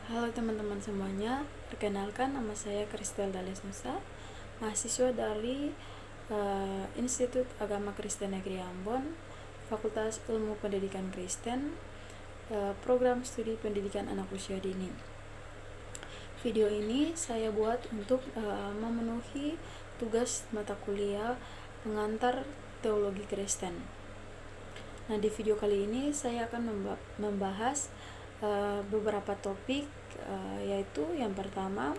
Halo teman-teman semuanya, perkenalkan nama saya Kristel Dales Nusa, mahasiswa dari Institut Agama Kristen Negeri Ambon, Fakultas Ilmu Pendidikan Kristen, Program Studi Pendidikan Anak Usia Dini. Video ini saya buat untuk memenuhi tugas mata kuliah pengantar teologi Kristen. Nah, di video kali ini saya akan membahas beberapa topik, yaitu yang pertama,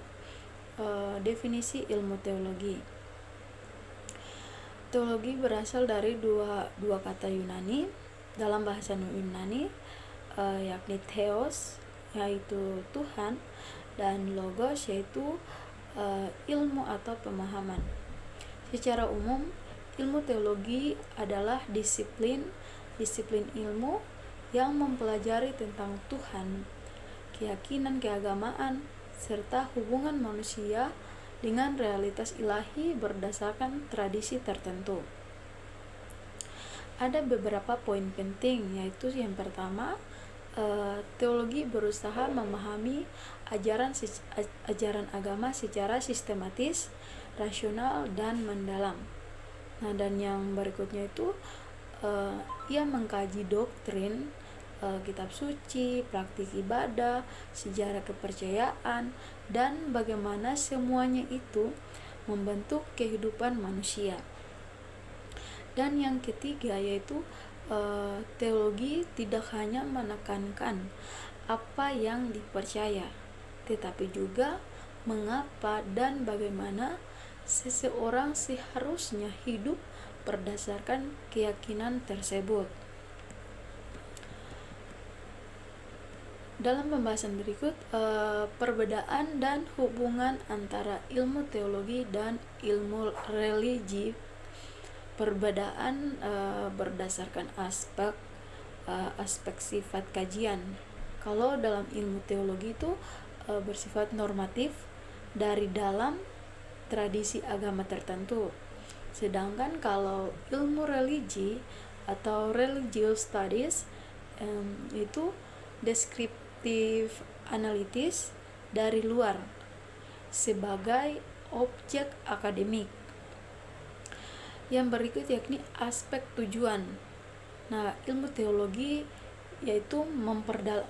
definisi ilmu teologi. Teologi berasal dari dua kata Yunani dalam bahasa Yunani, yakni theos, yaitu Tuhan, dan logos, yaitu ilmu atau pemahaman. Secara umum, ilmu teologi adalah disiplin ilmu yang mempelajari tentang Tuhan, keyakinan keagamaan, serta hubungan manusia dengan realitas ilahi berdasarkan tradisi tertentu. Ada beberapa poin penting, yaitu yang pertama, teologi berusaha memahami ajaran agama secara sistematis, rasional, dan mendalam. Nah, dan yang berikutnya itu ia mengkaji doktrin, kitab suci, praktik ibadah, sejarah kepercayaan, dan bagaimana semuanya itu membentuk kehidupan manusia. Dan yang ketiga yaitu teologi tidak hanya menekankan apa yang dipercaya, tetapi juga mengapa dan bagaimana seseorang seharusnya hidup berdasarkan keyakinan tersebut. Dalam pembahasan berikut, perbedaan dan hubungan antara ilmu teologi dan ilmu religi. Perbedaan berdasarkan aspek sifat kajian. Kalau dalam ilmu teologi itu bersifat normatif dari dalam tradisi agama tertentu. Sedangkan kalau ilmu religi atau religious studies itu deskriptif analitis dari luar sebagai objek akademik. Yang berikut yakni aspek tujuan. Nah, ilmu teologi yaitu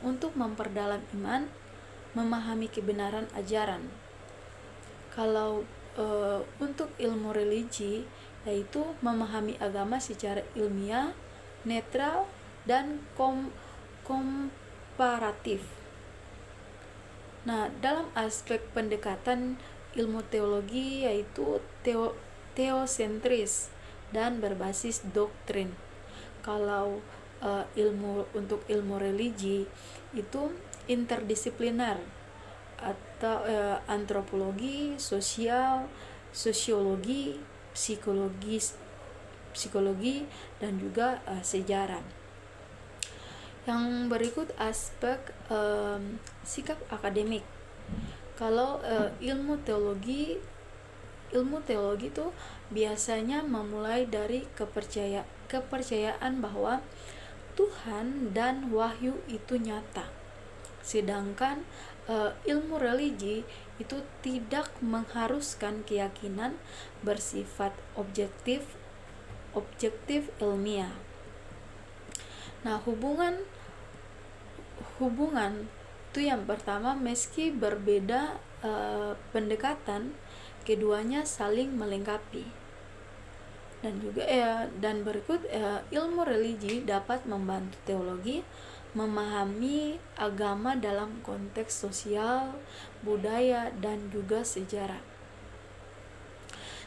untuk memperdalam iman, memahami kebenaran ajaran. Kalau untuk ilmu religi yaitu memahami agama secara ilmiah, netral, dan komparatif. Nah, dalam aspek pendekatan ilmu teologi yaitu teosentris dan berbasis doktrin. Kalau untuk ilmu religi itu interdisipliner atau antropologi, sosiologi, psikologi, dan juga sejarah. Yang berikut aspek sikap akademik. Kalau ilmu teologi itu biasanya memulai dari kepercayaan bahwa Tuhan dan wahyu itu nyata. Sedangkan ilmu religi itu tidak mengharuskan keyakinan bersifat objektif ilmiah. Nah, hubungan itu yang pertama, meski berbeda pendekatan, keduanya saling melengkapi. Dan berikut ilmu religi dapat membantu teologi memahami agama dalam konteks sosial, budaya, dan juga sejarah.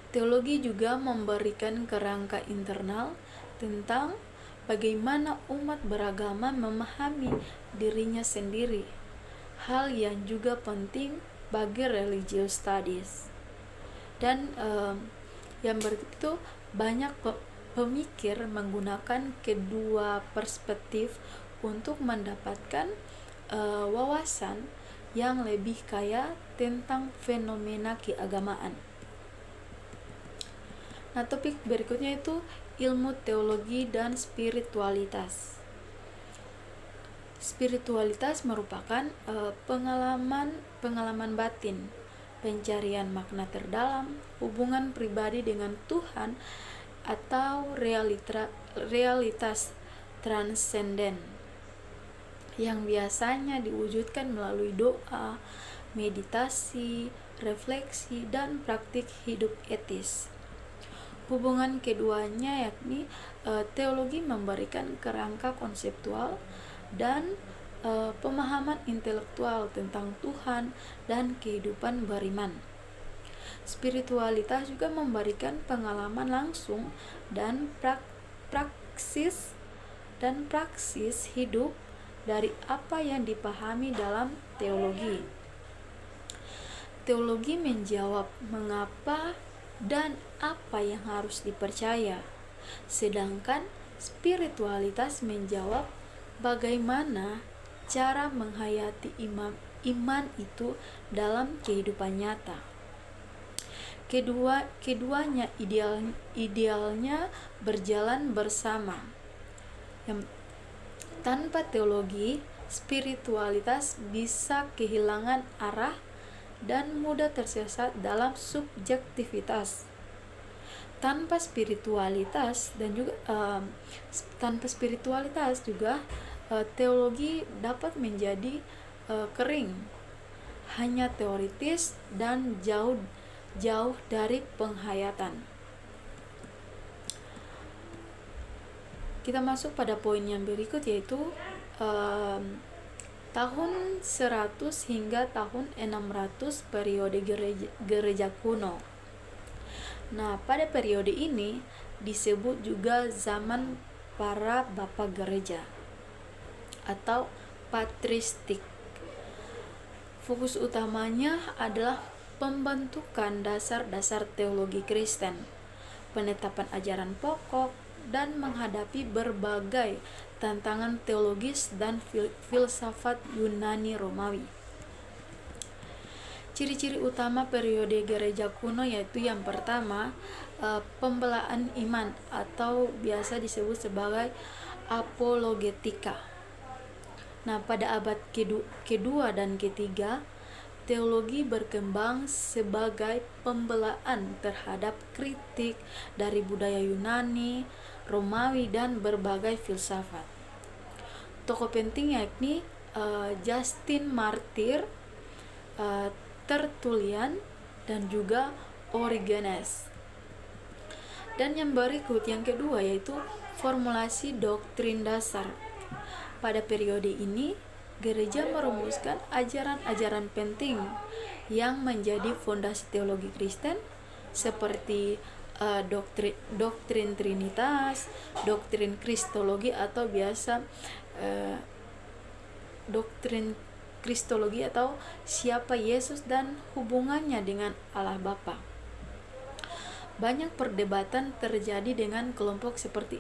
Teologi juga memberikan kerangka internal tentang bagaimana umat beragama memahami dirinya sendiri, hal yang juga penting bagi religious studies. Dan yang berikut, banyak pemikir menggunakan kedua perspektif untuk mendapatkan wawasan yang lebih kaya tentang fenomena keagamaan. Nah, topik berikutnya itu ilmu teologi dan spiritualitas. Spiritualitas merupakan pengalaman batin, pencarian makna terdalam, hubungan pribadi dengan Tuhan, atau realitas transenden yang biasanya diwujudkan melalui doa, meditasi, refleksi, dan praktik hidup etis. Hubungan keduanya yakni teologi memberikan kerangka konseptual dan pemahaman intelektual tentang Tuhan dan kehidupan beriman. Spiritualitas juga memberikan pengalaman langsung dan praksis hidup dari apa yang dipahami dalam teologi. Teologi menjawab mengapa dan apa yang harus dipercaya, sedangkan spiritualitas menjawab bagaimana cara menghayati iman itu dalam kehidupan nyata. Keduanya idealnya berjalan bersama. Tanpa teologi, spiritualitas bisa kehilangan arah dan mudah tersesat dalam subjektivitas. Tanpa spiritualitas juga teologi dapat menjadi kering, hanya teoritis dan jauh dari penghayatan. Kita masuk pada poin yang berikut, yaitu tahun 100 hingga tahun 600 periode gereja kuno. Nah, pada periode ini disebut juga zaman para bapak gereja atau patristik. Fokus utamanya adalah pembentukan dasar-dasar teologi Kristen, penetapan ajaran pokok, dan menghadapi berbagai tantangan teologis dan filsafat Yunani Romawi. Ciri-ciri utama periode gereja kuno yaitu yang pertama, pembelaan iman atau biasa disebut sebagai apologetika. Nah, pada abad kedua dan ketiga, teologi berkembang sebagai pembelaan terhadap kritik dari budaya Yunani, Romawi, dan berbagai filsafat. Tokoh penting yakni Justin Martyr, Tertullian, dan juga Origenes. Dan yang berikut, yang kedua, yaitu formulasi doktrin dasar. Pada periode ini, gereja merumuskan ajaran-ajaran penting yang menjadi fondasi teologi Kristen seperti doktrin Trinitas, doktrin Kristologi atau biasa doktrin Kristologi atau siapa Yesus dan hubungannya dengan Allah Bapa. Banyak perdebatan terjadi dengan kelompok seperti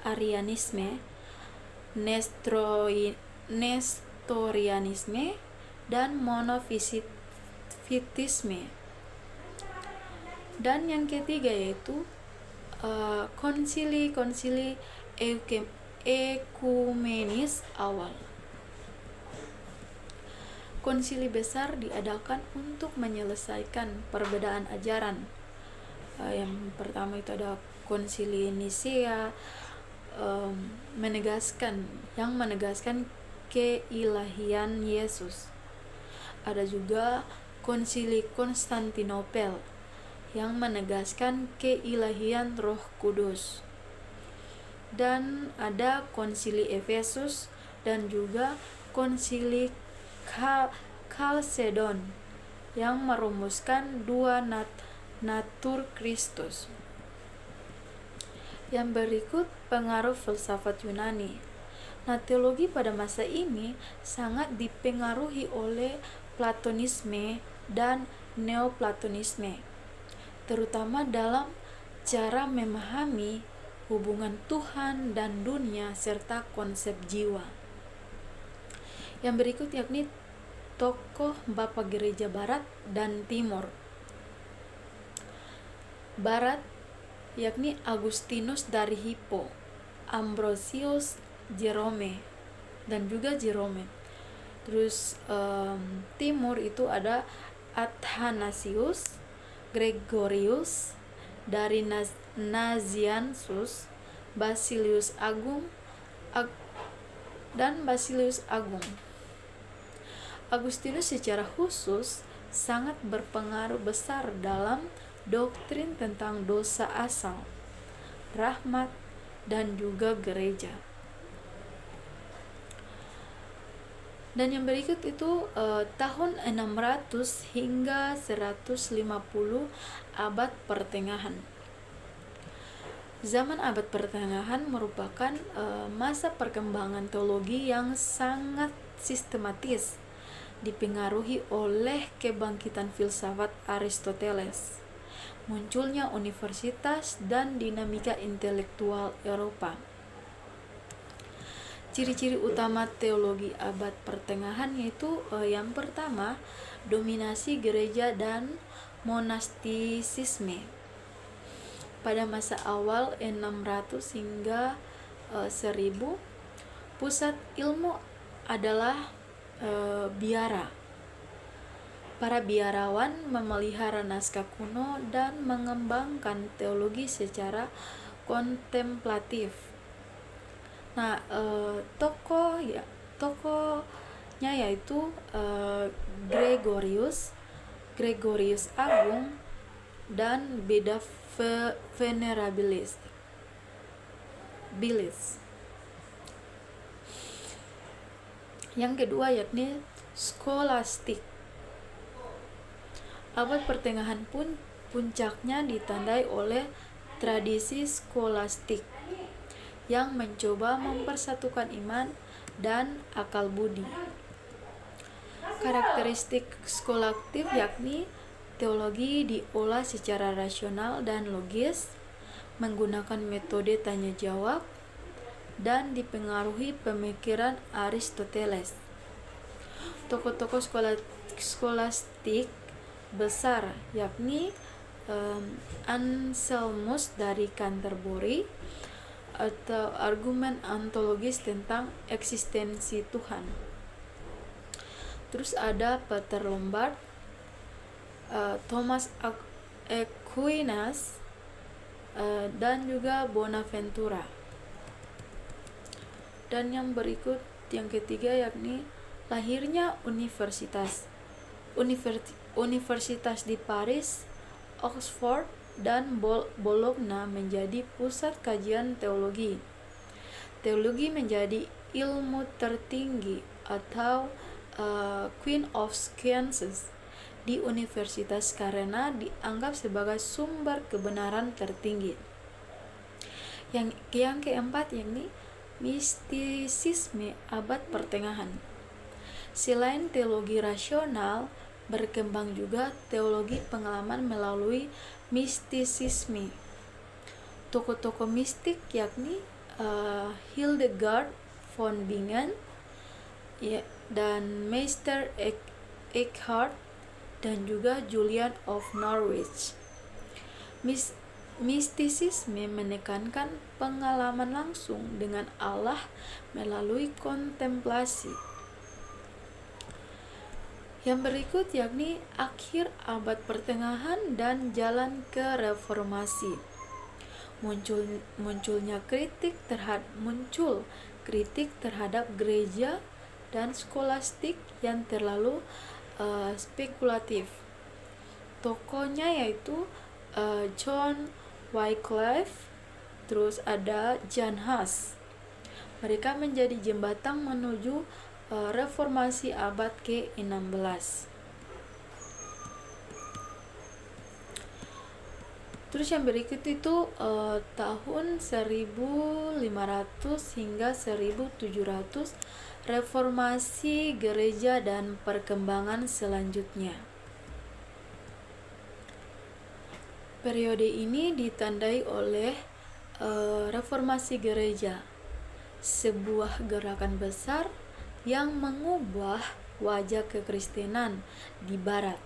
Arianisme, Nestorianisme, dan monofisitisme. Dan yang ketiga yaitu konsili ekumenis awal. Konsili besar diadakan untuk menyelesaikan perbedaan ajaran. Yang pertama itu ada konsili Nisea, menegaskan keilahian Yesus. Ada juga konsili Konstantinopel yang menegaskan keilahian Roh Kudus. Dan ada konsili Efesus dan juga konsili Chalcedon yang merumuskan dua natur Kristus. Yang berikut pengaruh filsafat Yunani. Nah, teologi pada masa ini sangat dipengaruhi oleh Platonisme dan Neoplatonisme, terutama dalam cara memahami hubungan Tuhan dan dunia serta konsep jiwa. Yang berikut yakni tokoh Bapak Gereja Barat dan Timur. Barat yakni Agustinus dari Hippo, Ambrosius, Jerome. dan juga Jerome. Terus timur itu ada Athanasius, Gregorius, dari Nazianzus, Basilius Agung, dan Basilius Agung. Agustinus secara khusus sangat berpengaruh besar dalam doktrin tentang dosa asal, rahmat, dan juga gereja. Dan yang berikut itu tahun 600 hingga 150 abad pertengahan. Zaman abad pertengahan merupakan masa perkembangan teologi yang sangat sistematis, dipengaruhi oleh kebangkitan filsafat Aristoteles, munculnya universitas dan dinamika intelektual Eropa. Ciri-ciri utama teologi abad pertengahan yaitu yang pertama, dominasi gereja dan monastisisme. Pada masa awal 600 hingga 1000, pusat ilmu adalah biara. Para biarawan memelihara naskah kuno dan mengembangkan teologi secara kontemplatif. Nah, tokohnya yaitu Gregorius Agung dan Beda Venerabilis. Yang kedua yakni skolastik. Abad pertengahan pun puncaknya ditandai oleh tradisi skolastik yang mencoba mempersatukan iman dan akal budi. Karakteristik skolastik yakni teologi diolah secara rasional dan logis, menggunakan metode tanya jawab, dan dipengaruhi pemikiran Aristoteles. Tokoh-tokoh skolastik besar yakni Anselmus dari Canterbury, atau argumen ontologis tentang eksistensi Tuhan. Terus ada Peter Lombard, Thomas Aquinas, dan juga Bonaventura. Dan yang berikut, yang ketiga yakni lahirnya universitas di Paris, Oxford, dan Bologna menjadi pusat kajian teologi. Teologi menjadi ilmu tertinggi atau Queen of Sciences di universitas karena dianggap sebagai sumber kebenaran tertinggi. Yang keempat yakni mistisisme abad pertengahan. Selain teologi rasional, berkembang juga teologi pengalaman melalui mistisisme. Tokoh-tokoh mistik yakni Hildegard von Bingen dan Meister Eckhart dan juga Julian of Norwich. Mistisisme menekankan pengalaman langsung dengan Allah melalui kontemplasi. Yang berikut yakni akhir abad pertengahan dan jalan ke reformasi. Munculnya kritik terhadap gereja dan skolastik yang terlalu spekulatif. Tokohnya yaitu John Wycliffe, terus ada Jan Hus. Mereka menjadi jembatan menuju reformasi abad ke-16. Terus yang berikut itu tahun 1500 hingga 1700, reformasi gereja dan perkembangan selanjutnya. Periode ini ditandai oleh reformasi gereja, sebuah gerakan besar yang mengubah wajah kekristenan di barat.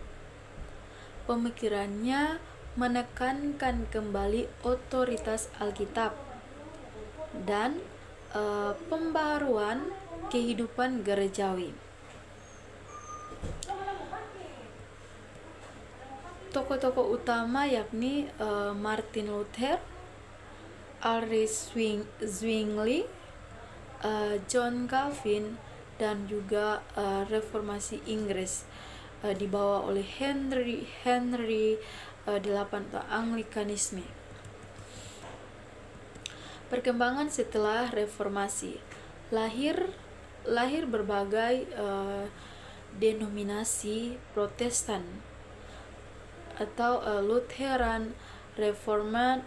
Pemikirannya menekankan kembali otoritas Alkitab dan pembaruan kehidupan gerejawi. Tokoh-tokoh utama yakni Martin Luther, Ulrich Zwingli, John Calvin, dan juga reformasi Inggris dibawa oleh Henry VIII atau Anglikanisme. Perkembangan setelah reformasi, lahir berbagai denominasi Protestan atau Lutheran, Reformat,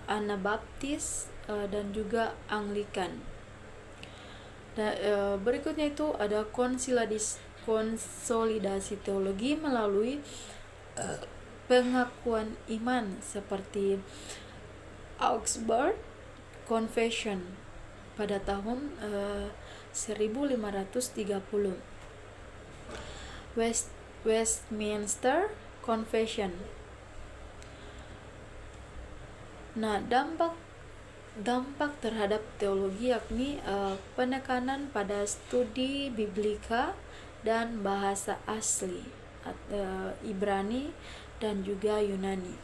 Anabaptis, dan juga Anglikan. Berikutnya itu ada konsolidasi teologi melalui pengakuan iman seperti Augsburg Confession pada tahun 1530, Westminster Confession. Nah, dampak terhadap teologi yakni penekanan pada studi biblika dan bahasa asli Ibrani dan juga Yunani.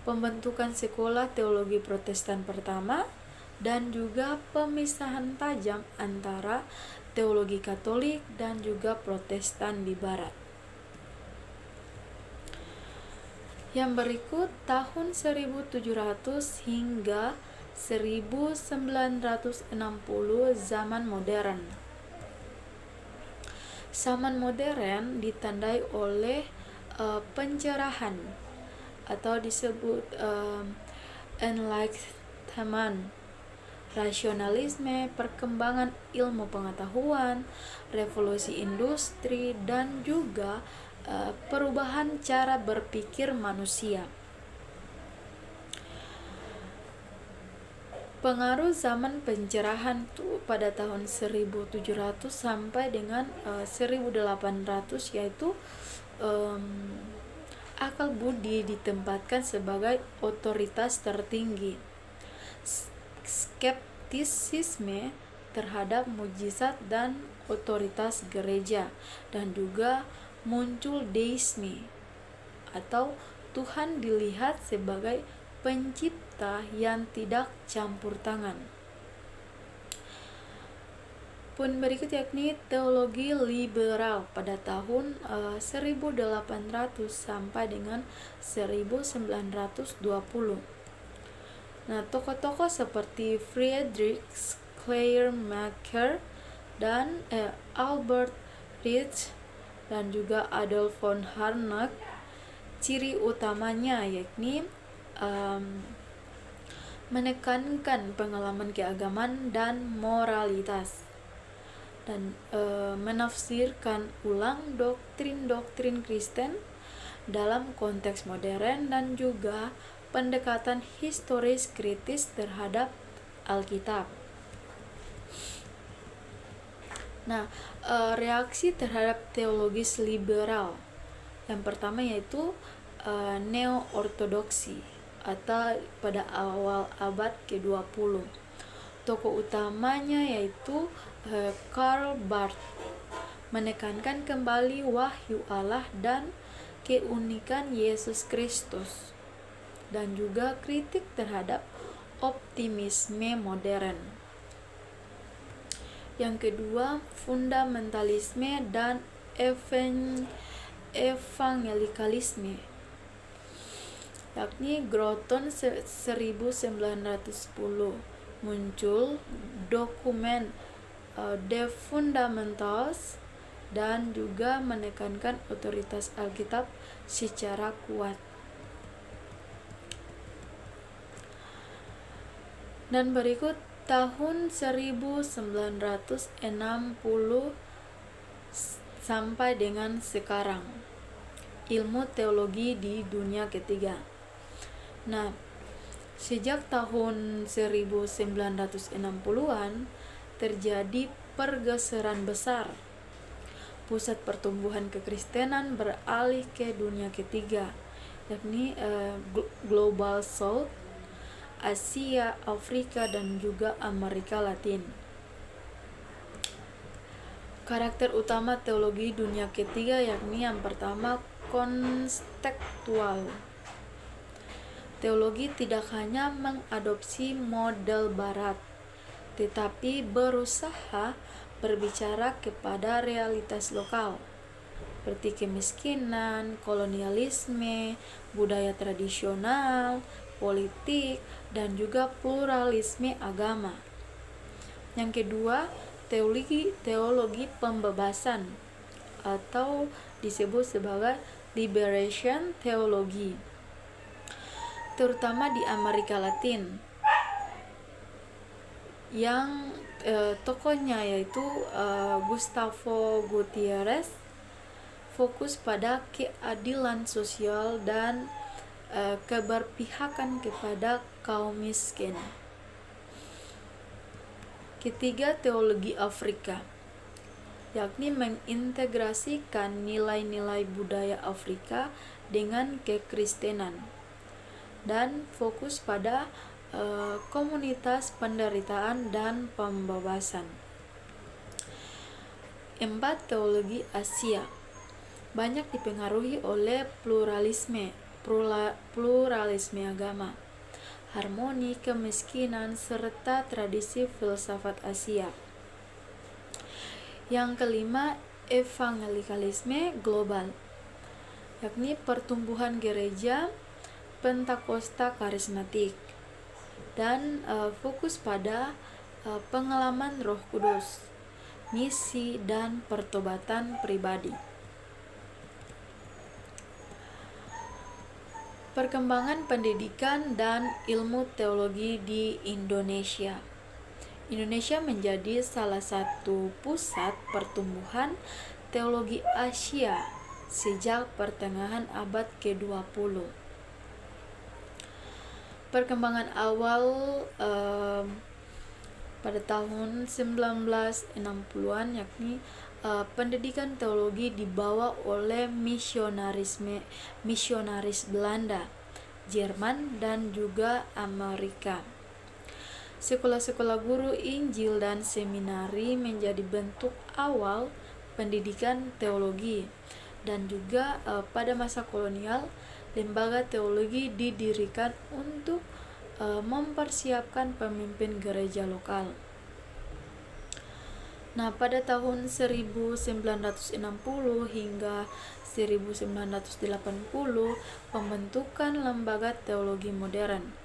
Pembentukan sekolah teologi Protestan pertama dan juga pemisahan tajam antara teologi Katolik dan juga Protestan di barat. Yang berikut tahun 1700 hingga 1960 zaman modern. Zaman modern ditandai oleh pencerahan atau disebut enlightenment, rasionalisme, perkembangan ilmu pengetahuan, revolusi industri, dan juga perubahan cara berpikir manusia. Pengaruh zaman pencerahan itu pada tahun 1700 sampai dengan 1800 yaitu akal budi ditempatkan sebagai otoritas tertinggi. Skeptisisme terhadap mukjizat dan otoritas gereja, dan juga muncul deisme atau Tuhan dilihat sebagai pencipta yang tidak campur tangan. Pun berikut yakni teologi liberal pada tahun 1800 sampai dengan 1920. Nah, tokoh-tokoh seperti Friedrich Schleiermacher dan Albert Reich dan juga Adolf von Harnack, ciri utamanya yakni menekankan pengalaman keagamaan dan moralitas, dan menafsirkan ulang doktrin-doktrin Kristen dalam konteks modern dan juga pendekatan historis kritis terhadap Alkitab. Nah, reaksi terhadap teologis liberal yang pertama yaitu neo-ortodoksi atau pada awal abad ke-20. Tokoh utamanya yaitu Karl Barth, menekankan kembali wahyu Allah dan keunikan Yesus Kristus, dan juga kritik terhadap optimisme modern. Yang kedua, fundamentalisme dan evangelikalisme, yakni Groton 1910 muncul dokumen De Fundamentals dan juga menekankan otoritas Alkitab secara kuat. Dan berikut tahun 1960 sampai dengan sekarang, ilmu teologi di dunia ketiga. Nah, sejak tahun 1960-an terjadi pergeseran besar. Pusat pertumbuhan kekristenan beralih ke dunia ketiga, yakni Global South, Asia, Afrika, dan juga Amerika Latin. Karakter utama teologi dunia ketiga yakni yang pertama kontekstual. Teologi tidak hanya mengadopsi model barat, tetapi berusaha berbicara kepada realitas lokal, seperti kemiskinan, kolonialisme, budaya tradisional, politik, dan juga pluralisme agama. Yang kedua, teologi pembebasan atau disebut sebagai liberation theology, terutama di Amerika Latin, yang tokohnya yaitu Gustavo Gutierrez, fokus pada keadilan sosial dan keberpihakan kepada kaum miskin. Ketiga, teologi Afrika, yakni mengintegrasikan nilai-nilai budaya Afrika dengan kekristenan dan fokus pada komunitas penderitaan dan pembebasan. 4. Teologi Asia, banyak dipengaruhi oleh pluralisme agama, harmoni, kemiskinan, serta tradisi filsafat Asia. Yang kelima, evangelikalisme global, yakni pertumbuhan gereja Pentakosta karismatik dan fokus pada pengalaman Roh Kudus, misi, dan pertobatan pribadi. Perkembangan pendidikan dan ilmu teologi di Indonesia. Indonesia menjadi salah satu pusat pertumbuhan teologi Asia sejak pertengahan abad ke-20. Perkembangan awal pada tahun 1960-an yakni pendidikan teologi dibawa oleh misionaris Belanda, Jerman, dan juga Amerika. Sekolah-sekolah guru Injil dan seminari menjadi bentuk awal pendidikan teologi, dan juga pada masa kolonial lembaga teologi didirikan untuk mempersiapkan pemimpin gereja lokal. Nah, pada tahun 1960 hingga 1980 pembentukan lembaga teologi modern.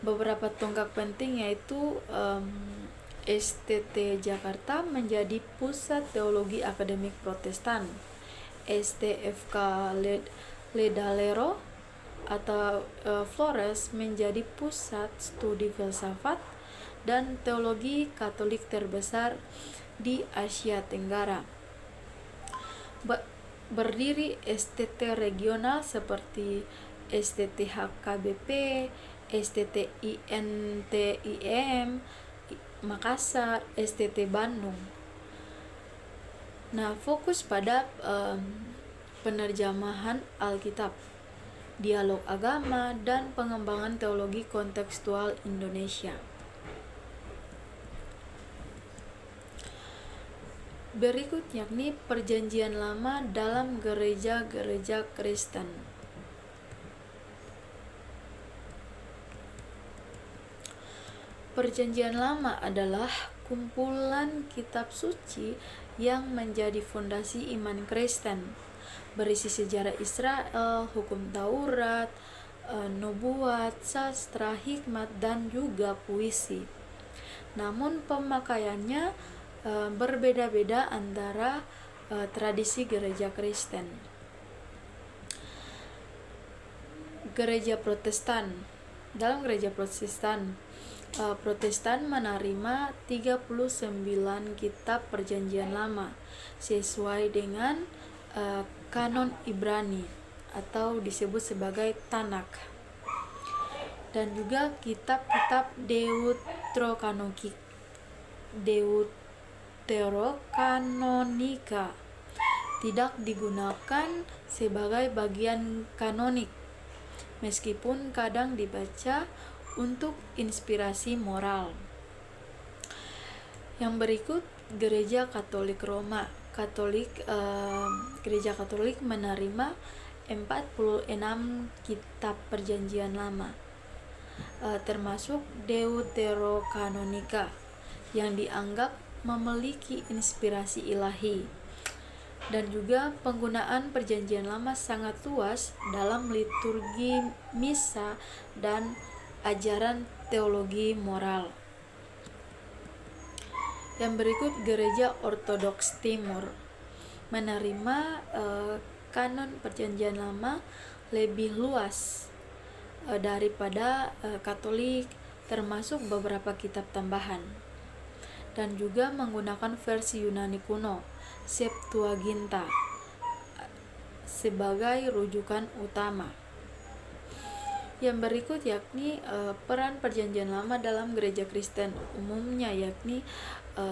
Beberapa tonggak penting yaitu STT Jakarta menjadi pusat teologi akademik Protestan, STFK Ledalero atau Flores menjadi pusat studi filsafat dan teologi Katolik terbesar di Asia Tenggara. Berdiri STT regional seperti STT HKBP, STT INTIM Makassar, STT Bandung. Nah, fokus pada penerjemahan Alkitab, dialog agama, dan pengembangan teologi kontekstual Indonesia. Berikut yakni Perjanjian Lama dalam gereja-gereja Kristen. Perjanjian Lama adalah kumpulan kitab suci yang menjadi fondasi iman Kristen, berisi sejarah Israel, hukum Taurat, nubuat, sastra, hikmat, dan juga puisi. Namun pemakaiannya berbeda-beda antara tradisi gereja Kristen. Gereja Protestan. Dalam gereja Protestan, Protestan menerima 39 kitab Perjanjian Lama sesuai dengan kanon Ibrani atau disebut sebagai Tanakh, dan juga kitab-kitab Deuterokanonika tidak digunakan sebagai bagian kanonik, meskipun kadang dibaca untuk inspirasi moral. Yang berikut Gereja Katolik Roma. Gereja Katolik menerima 46 kitab Perjanjian Lama, termasuk Deuterokanonika yang dianggap memiliki inspirasi ilahi, dan juga penggunaan Perjanjian Lama sangat luas dalam liturgi misa dan ajaran teologi moral. Yang berikut Gereja Ortodoks Timur menerima kanon Perjanjian Lama lebih luas daripada Katolik, termasuk beberapa kitab tambahan, dan juga menggunakan versi Yunani kuno Septuaginta sebagai rujukan utama. Yang berikut yakni peran Perjanjian Lama dalam gereja Kristen umumnya, yakni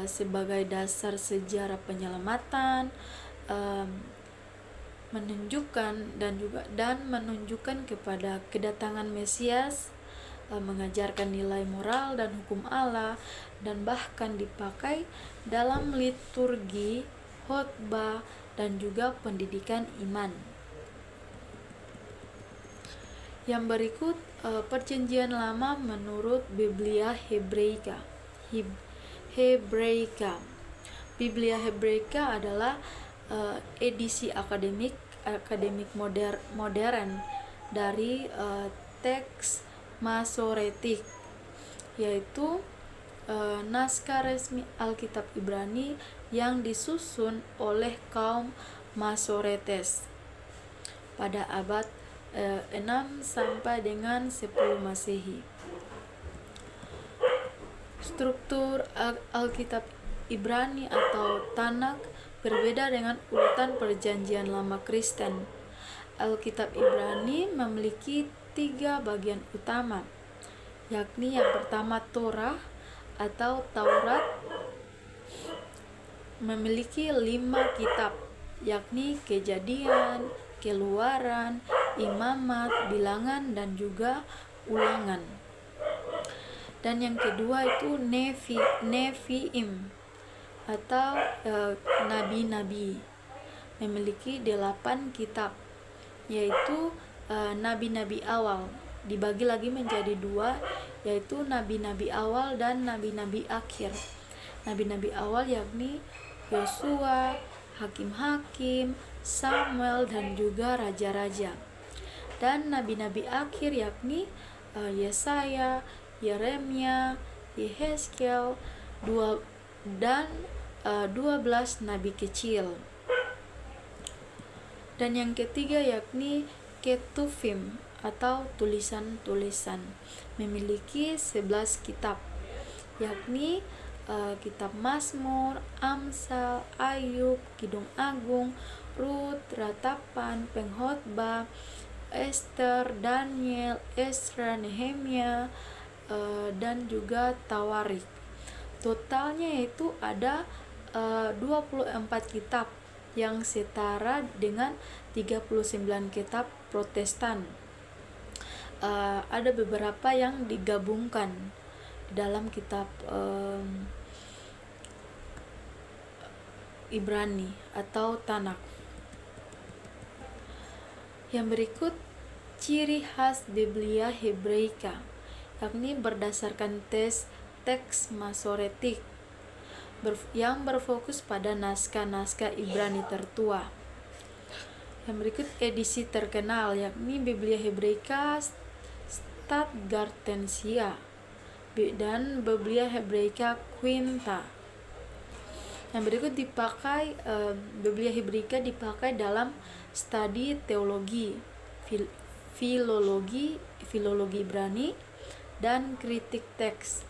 sebagai dasar sejarah penyelamatan, menunjukkan kepada kedatangan Mesias, mengajarkan nilai moral dan hukum Allah, dan bahkan dipakai dalam liturgi, khotbah, dan juga pendidikan iman. Yang berikut Perjanjian Lama menurut Biblia Hebraika. Biblia Hebraika adalah edisi akademik modern dari teks Masoretik, yaitu naskah resmi Alkitab Ibrani yang disusun oleh kaum Masoretes pada abad 6 sampai dengan 10 Masehi. Struktur Alkitab Ibrani atau Tanakh berbeda dengan urutan Perjanjian Lama Kristen. Alkitab Ibrani memiliki 3 bagian utama, yakni yang pertama Torah atau Taurat memiliki 5 kitab, yakni Kejadian, Keluaran, Imamat, Bilangan, dan juga Ulangan. Dan yang kedua itu Neviim atau nabi-nabi, memiliki 8 kitab, yaitu nabi-nabi awal, dibagi lagi menjadi 2, yaitu nabi-nabi awal dan nabi-nabi akhir. Nabi-nabi awal yakni Yosua, Hakim-hakim, Samuel, dan juga raja-raja. Dan nabi-nabi akhir yakni Yesaya, Yeremia, Yehezkiel, dan 12 nabi kecil. Dan yang ketiga yakni Ketuvim atau tulisan-tulisan, memiliki 11 kitab, yakni kitab Mazmur, Amsal, Ayub, Kidung Agung, Rut, Ratapan, Pengkhotbah, Ester, Daniel, Esra, Nehemia, dan juga Tawarik. Totalnya itu ada 24 kitab yang setara dengan 39 kitab Protestan. Ada beberapa yang digabungkan dalam kitab Ibrani atau Tanakh. Yang berikut ciri khas Biblia Hebraika, yakni berdasarkan teks Masoretik yang berfokus pada naskah-naskah Ibrani tertua. Yang berikut edisi terkenal, yakni Biblia Hebraika Stadtgartensia dan Biblia Hebraika Quinta. Yang berikut Biblia Hebraika dipakai dalam studi teologi, filologi Ibrani, dan kritik teks.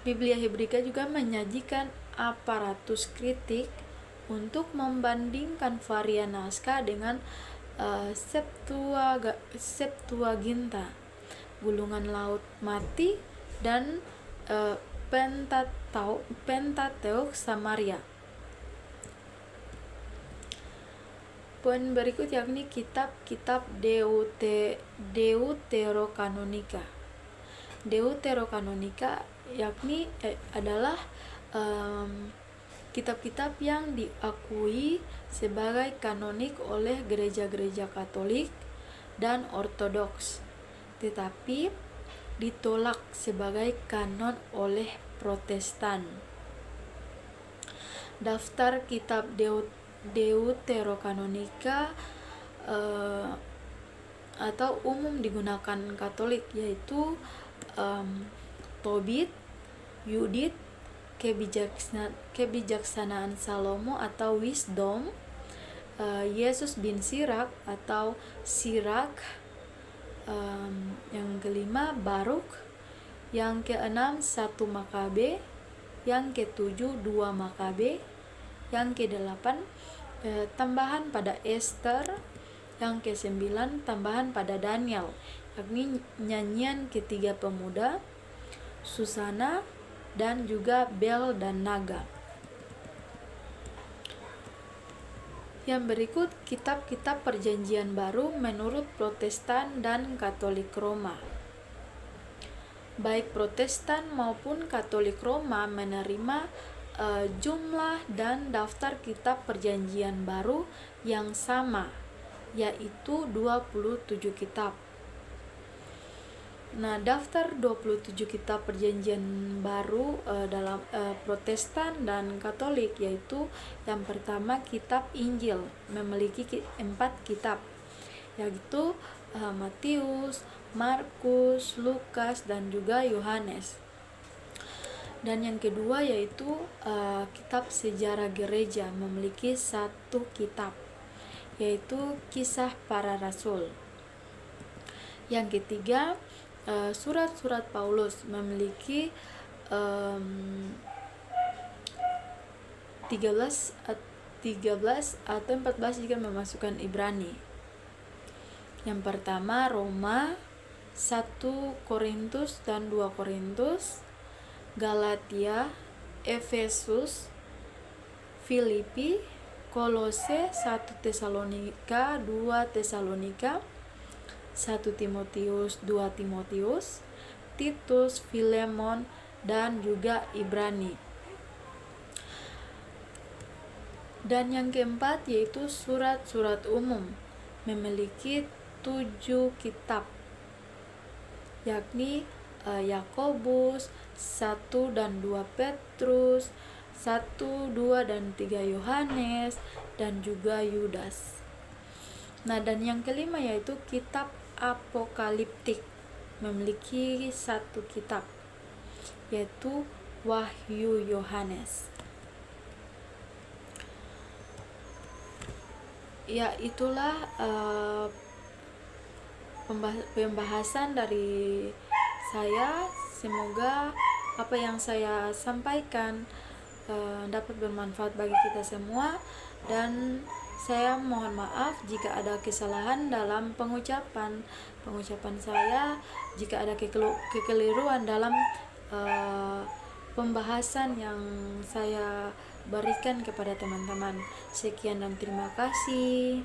Biblia Hebraika juga menyajikan aparatus kritik untuk membandingkan varian naskah dengan Septuaginta, gulungan laut mati, dan Pentateuch Samaria. Poin berikut yakni kitab-kitab Deuterokanonika. Deuterokanonika yakni adalah kitab-kitab yang diakui sebagai kanonik oleh gereja-gereja Katolik dan Ortodoks, tetapi ditolak sebagai kanon oleh Protestan. Daftar kitab Deuterokanonika atau umum digunakan Katolik yaitu Tobit, Yudit, kebijaksanaan Salomo atau Wisdom, Yesus bin Sirak atau Sirak, yang kelima Baruk, yang keenam 1 Makabe, yang ketujuh 2 Makabe, yang kedelapan tambahan pada Ester, yang kesembilan tambahan pada Daniel, yakni nyanyian ketiga pemuda, Susana, dan juga Bel dan Naga. Yang berikut kitab-kitab Perjanjian Baru menurut Protestan dan Katolik Roma. Baik Protestan maupun Katolik Roma menerima jumlah dan daftar kitab Perjanjian Baru yang sama, yaitu 27 kitab. Nah, daftar 27 kitab Perjanjian Baru dalam Protestan dan Katolik yaitu yang pertama kitab Injil memiliki 4 kitab, yaitu Matius, Markus, Lukas, dan juga Yohanes. Dan yang kedua yaitu kitab Sejarah Gereja memiliki 1 kitab, yaitu Kisah Para Rasul. Yang ketiga surat-surat Paulus memiliki 13 atau 14 jika memasukkan Ibrani. Yang pertama Roma, 1 Korintus dan 2 Korintus, Galatia, Efesus, Filipi, Kolose, 1 Tesalonika, 2 Tesalonika, 1 Timotius, 2 Timotius, Titus, Filemon, dan juga Ibrani. Dan yang keempat yaitu surat-surat umum memiliki 7 kitab, yakni Yakobus, 1 dan 2 Petrus, 1, 2 dan 3 Yohanes, dan juga Yudas. Nah, dan yang kelima yaitu kitab Apokaliptik memiliki 1 kitab, yaitu Wahyu Yohanes. Ya, itulah pembahasan dari saya. Semoga apa yang saya sampaikan dapat bermanfaat bagi kita semua, dan saya mohon maaf jika ada kesalahan dalam pengucapan saya, jika ada kekeliruan dalam pembahasan yang saya berikan kepada teman-teman. Sekian dan terima kasih.